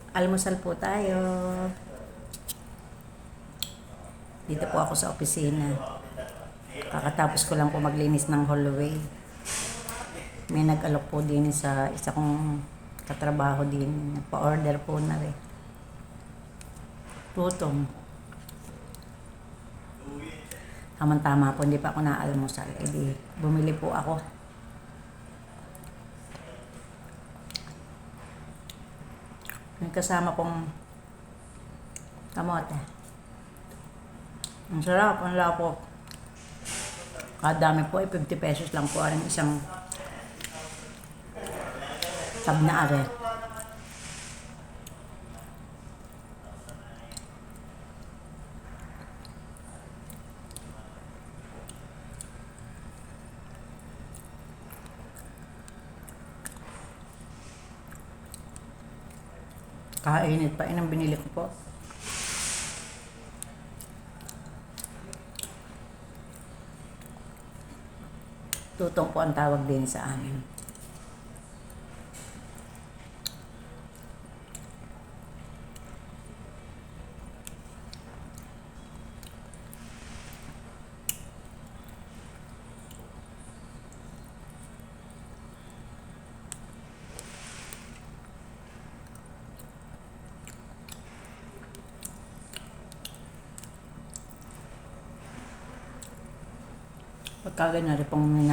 Almusal po tayo. Dito po ako sa opisina. Kakatapos ko lang po maglinis ng hallway. May nag-alok po din sa isa kong katrabaho din. Nagpa-order po na rin. Tutong. Tama-tama po, hindi pa ako na-almusal. E di, bumili po ako. May kasama pong kamote. Ang sarap, ang lapok. Kadami po ay 50 pesos lang po ang isang tab na are. Kainit pa ang binili ko po. Tutong po ang tawag din sa amin. Pagka ganyan rin pong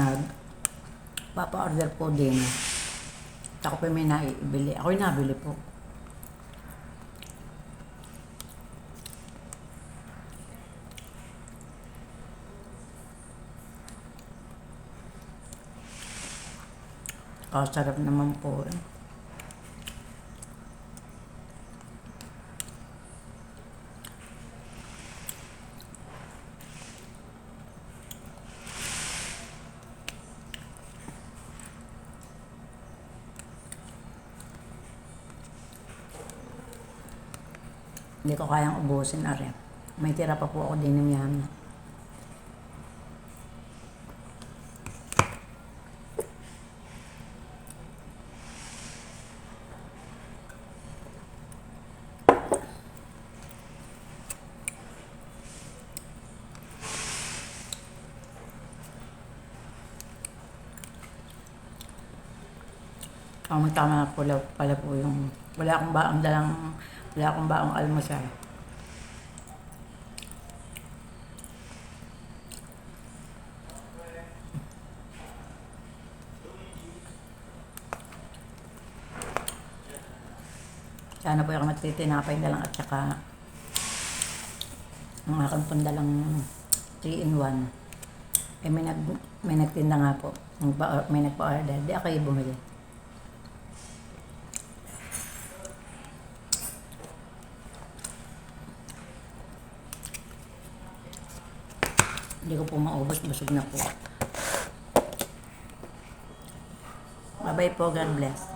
papa-order po din. At ako po may naibili. Ako'y nabili po. Sarap naman po eh. Hindi ko kayang ubusin na rin. May tira pa po ako din ng yaman. Tama pala po yung wala akong baong almusal. Sana po ako magtitinapay na lang at saka ang aking pundalang 3-in-1. Eh may nagtinda nga po. May nagpa-order. Di ako yung bumili. Hindi ko po maubos, busog na po. Bye-bye po, God bless.